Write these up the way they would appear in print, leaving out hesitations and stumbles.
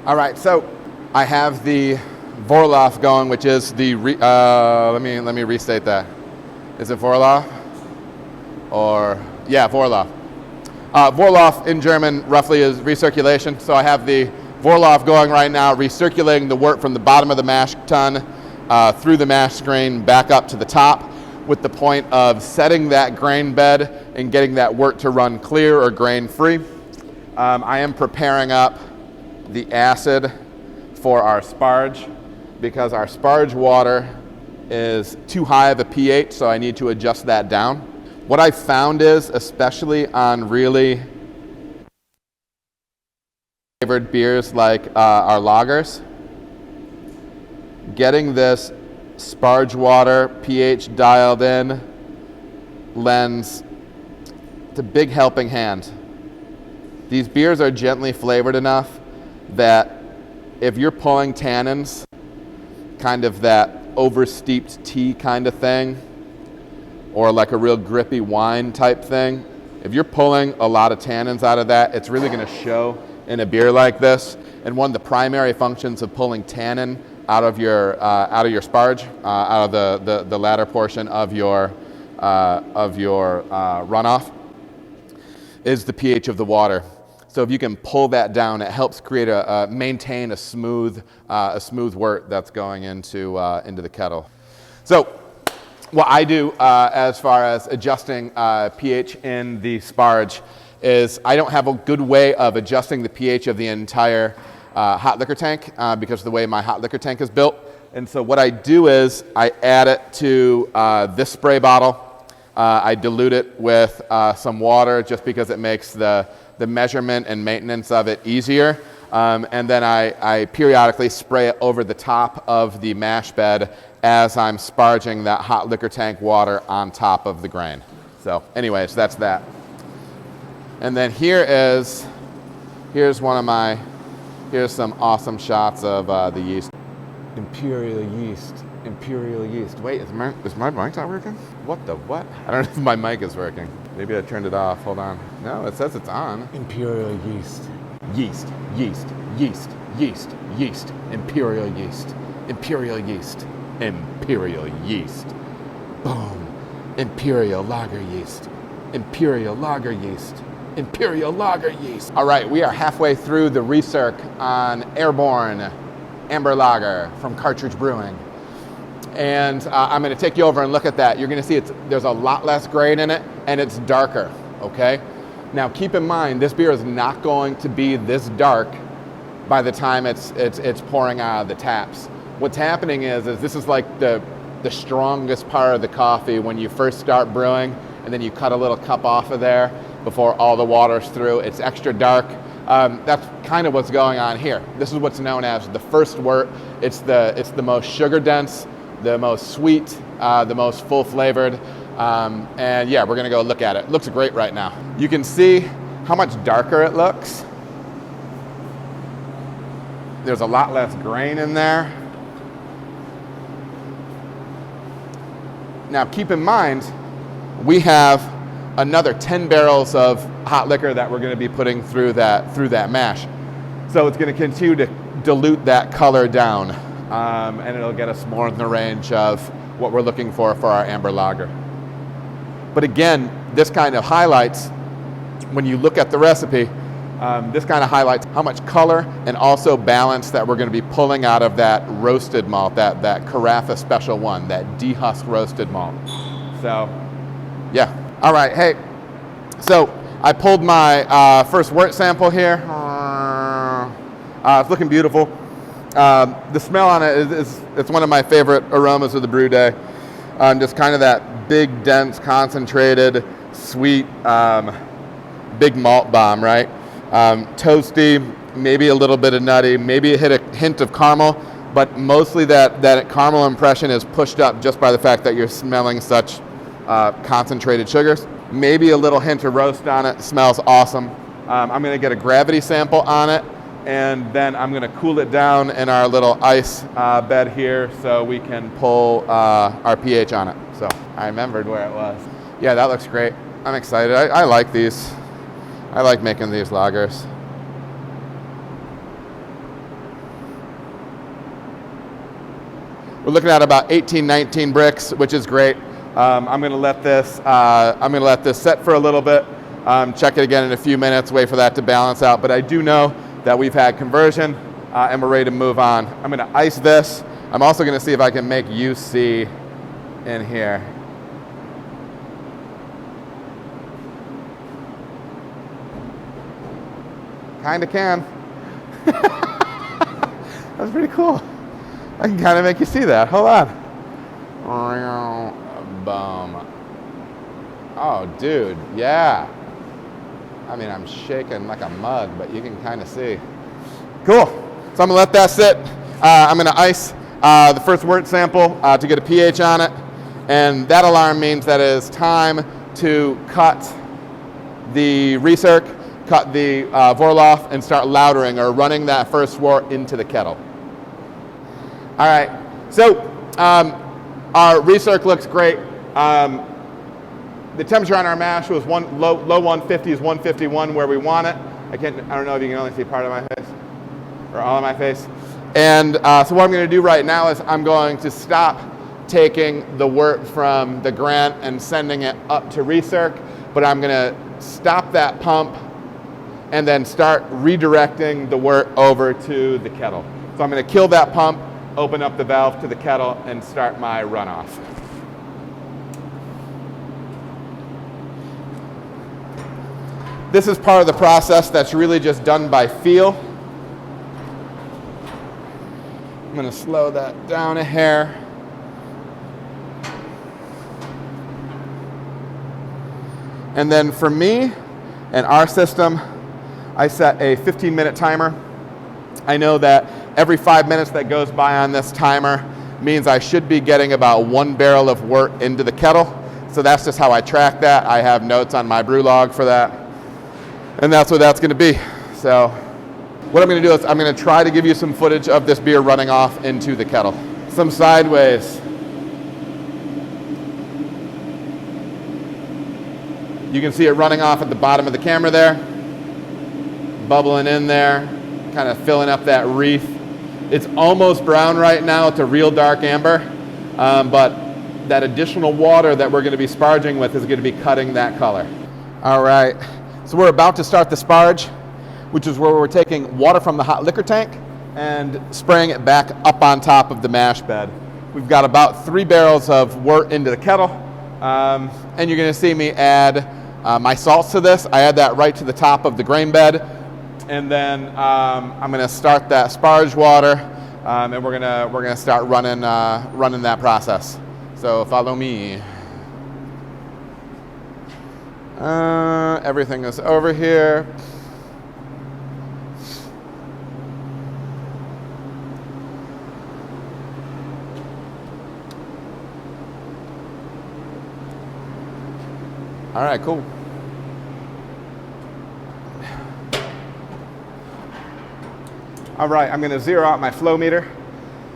All right, so I have the Vorlauf going, which is the, let me restate that. Is it Vorlauf? Or, yeah, Vorlauf. Vorlauf in German roughly is recirculation. So I have the Vorlauf going right now, recirculating the wort from the bottom of the mash tun through the mash screen back up to the top, with the point of setting that grain bed and getting that wort to run clear or grain free. I am preparing up the acid for our sparge because our sparge water is too high of a pH, so I need to adjust that down. What I found is, especially on really flavored beers like our lagers, getting this sparge water pH dialed in lends a big helping hand. These beers are gently flavored enough that if you're pulling tannins, kind of that oversteeped tea kind of thing, or like a real grippy wine type thing, if you're pulling a lot of tannins out of that, it's really going to show in a beer like this. And one of the primary functions of pulling tannin out of your sparge, out of the latter portion of your runoff, is the pH of the water. So if you can pull that down, it helps create maintain a smooth wort that's going into the kettle. So what I do as far as adjusting pH in the sparge is I don't have a good way of adjusting the pH of the entire hot liquor tank because of the way my hot liquor tank is built. And so what I do is I add it to this spray bottle. I dilute it with some water just because it makes the measurement and maintenance of it easier. And then I periodically spray it over the top of the mash bed as I'm sparging that hot liquor tank water on top of the grain. So anyways, that's that. And then here's some awesome shots of the yeast. Imperial yeast. Wait, is my mic not working? What the what? I don't know if my mic is working. Maybe I turned it off. Hold on. No, it says it's on. Imperial yeast. Yeast. Imperial yeast. Boom. Imperial lager yeast. All right, we are halfway through the recirc on Airborne Amber Lager from Cartridge Brewing. And I'm going to take you over and look at that. You're going to see there's a lot less grain in it, and it's darker, okay? Now, keep in mind, this beer is not going to be this dark by the time it's pouring out of the taps. What's happening is this is like the strongest part of the coffee when you first start brewing, and then you cut a little cup off of there before all the water's through. It's extra dark. That's kind of what's going on here. This is what's known as the first wort. It's the most sugar dense, the most sweet, the most full flavored, and yeah, we're gonna go look at it. It looks great right now. You can see how much darker it looks. There's a lot less grain in there. Now keep in mind, we have another 10 barrels of hot liquor that we're gonna be putting through that mash. So it's gonna continue to dilute that color down. And it'll get us more in the range of what we're looking for our amber lager. But again, this kind of highlights, when you look at the recipe, this kind of highlights how much color and also balance that we're going to be pulling out of that roasted malt, that Carafa Special 1, that dehusked roasted malt. So, yeah. All right, hey, so I pulled my first wort sample here. It's looking beautiful. The smell on it it's one of my favorite aromas of the Brewday. Just kind of that big, dense, concentrated, sweet, big malt bomb, right? Toasty, maybe a little bit of nutty, maybe a hint of caramel, but mostly that caramel impression is pushed up just by the fact that you're smelling such concentrated sugars. Maybe a little hint of roast on it. Smells awesome. I'm going to get a gravity sample on it, and then I'm going to cool it down in our little ice bed here so we can pull our pH on it. So I remembered where it was. Yeah, that looks great. I'm excited. I like these. I like making these lagers. We're looking at about 18, 19 bricks, which is great. I'm going to let this set for a little bit. Check it again in a few minutes. Wait for that to balance out. But I do know that we've had conversion and we're ready to move on. I'm going to ice this. I'm also going to see if I can make UC in here. Kind of can. That's pretty cool. I can kind of make you see that. Hold on. Boom. Oh, dude, yeah. I mean, I'm shaking like a mug, but you can kind of see. Cool. So I'm gonna let that sit. I'm gonna ice the first wort sample to get a pH on it. And that alarm means that it is time to cut the recirc, cut the Vorloff, and start lautering or running that first wort into the kettle. All right, so our recirc looks great. The temperature on our mash was low 150s, 151 where we want it. I don't know if you can only see part of my face or all of my face. And so what I'm going to do right now is I'm going to stop taking the wort from the grant and sending it up to recirc, but I'm going to stop that pump and then start redirecting the wort over to the kettle. So I'm going to kill that pump, open up the valve to the kettle, and start my runoff. This is part of the process that's really just done by feel. I'm going to slow that down a hair. And then for me and our system, I set a 15-minute timer. I know that every 5 minutes that goes by on this timer means I should be getting about 1 barrel of wort into the kettle. So that's just how I track that. I have notes on my brew log for that. And that's what that's going to be. So what I'm going to do is I'm going to try to give you some footage of this beer running off into the kettle. Some sideways. You can see it running off at the bottom of the camera there, bubbling in there, kind of filling up that wreath. It's almost brown right now. It's a real dark amber, but that additional water that we're going to be sparging with is going to be cutting that color. All right, so we're about to start the sparge, which is where we're taking water from the hot liquor tank and spraying it back up on top of the mash bed. We've got about 3 barrels of wort into the kettle, and you're going to see me add my salts to this. I add that right to the top of the grain bed, and then I'm going to start that sparge water, and we're gonna start running that process. So follow me. Everything is over here. All right, cool. All right, I'm going to zero out my flow meter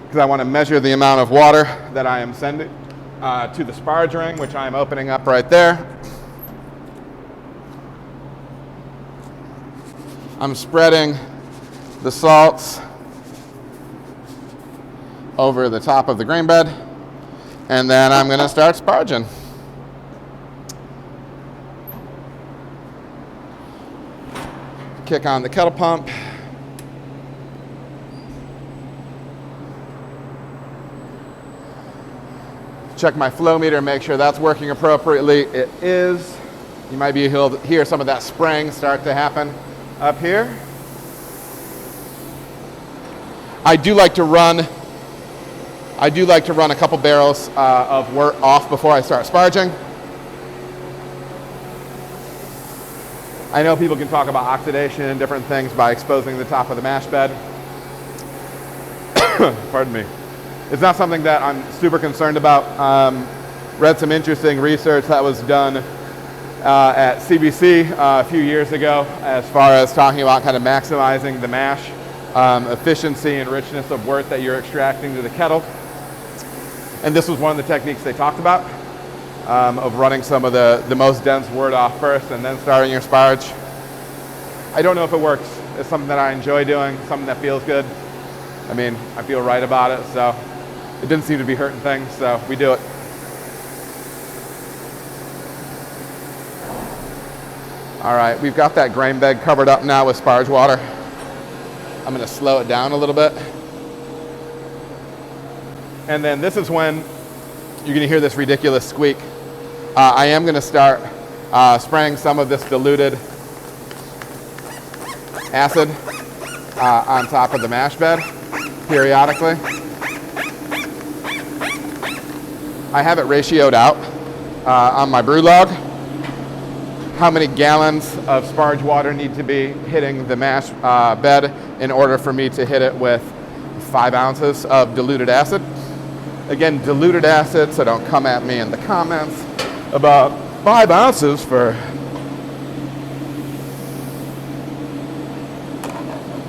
because I want to measure the amount of water that I am sending to the sparge ring, which I'm opening up right there. I'm spreading the salts over the top of the grain bed, and then I'm going to start sparging. Kick on the kettle pump. Check my flow meter, make sure that's working appropriately. It is. You might be able to hear some of that spraying start to happen up here. I do like to run a couple barrels of wort off before I start sparging. I know people can talk about oxidation and different things by exposing the top of the mash bed. Pardon me. It's not something that I'm super concerned about. Read some interesting research that was done at CBC a few years ago as far as talking about kind of maximizing the mash efficiency and richness of wort that you're extracting to the kettle. And this was one of the techniques they talked about, of running some of the most dense wort off first and then starting your sparge. I don't know if it works. It's something that I enjoy doing, something that feels good. I mean, I feel right about it, so It didn't seem to be hurting things, so we do it. All right, we've got that grain bed covered up now with sparge water. I'm gonna slow it down a little bit. And then this is when you're gonna hear this ridiculous squeak. I am gonna start spraying some of this diluted acid on top of the mash bed periodically. I have it ratioed out on my brew log. How many gallons of sparge water need to be hitting the mash bed in order for me to hit it with 5 ounces of diluted acid. Again, diluted acid, so don't come at me in the comments about 5 ounces for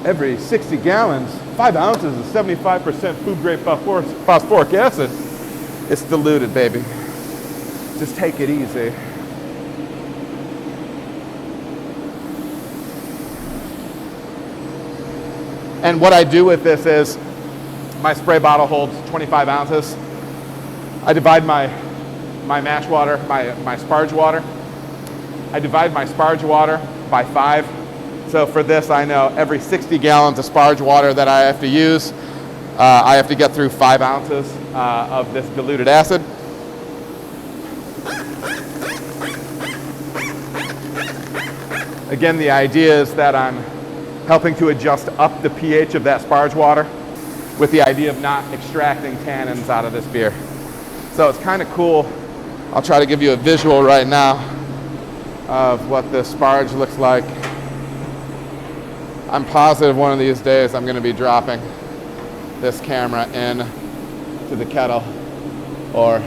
every 60 gallons. 5 ounces is 75% food grade phosphoric acid. It's diluted, baby. Just take it easy. And what I do with this is, my spray bottle holds 25 ounces. I divide my mash water, my sparge water. I divide my sparge water by 5. So for this, I know every 60 gallons of sparge water that I have to use, I have to get through 5 ounces of this diluted acid. Again, the idea is that I'm helping to adjust up the pH of that sparge water with the idea of not extracting tannins out of this beer. So it's kind of cool. I'll try to give you a visual right now of what this sparge looks like. I'm positive one of these days I'm going to be dropping this camera in to the kettle or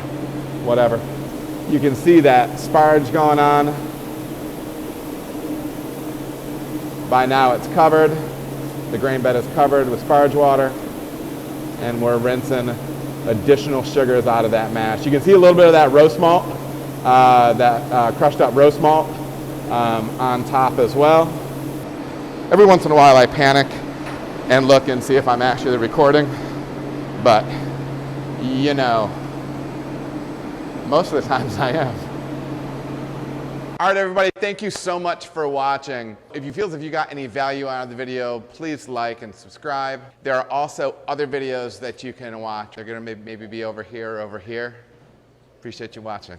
whatever. You can see that sparge going on. By now it's covered. The grain bed is covered with sparge water, and we're rinsing additional sugars out of that mash. You can see a little bit of that roast malt, that crushed up roast malt on top as well. Every once in a while I panic and look and see if I'm actually recording, but you know, most of the times I am. All right, everybody, thank you so much for watching. If you feel as if you got any value out of the video, please like and subscribe. There are also other videos that you can watch. They're gonna maybe be over here or over here. Appreciate you watching.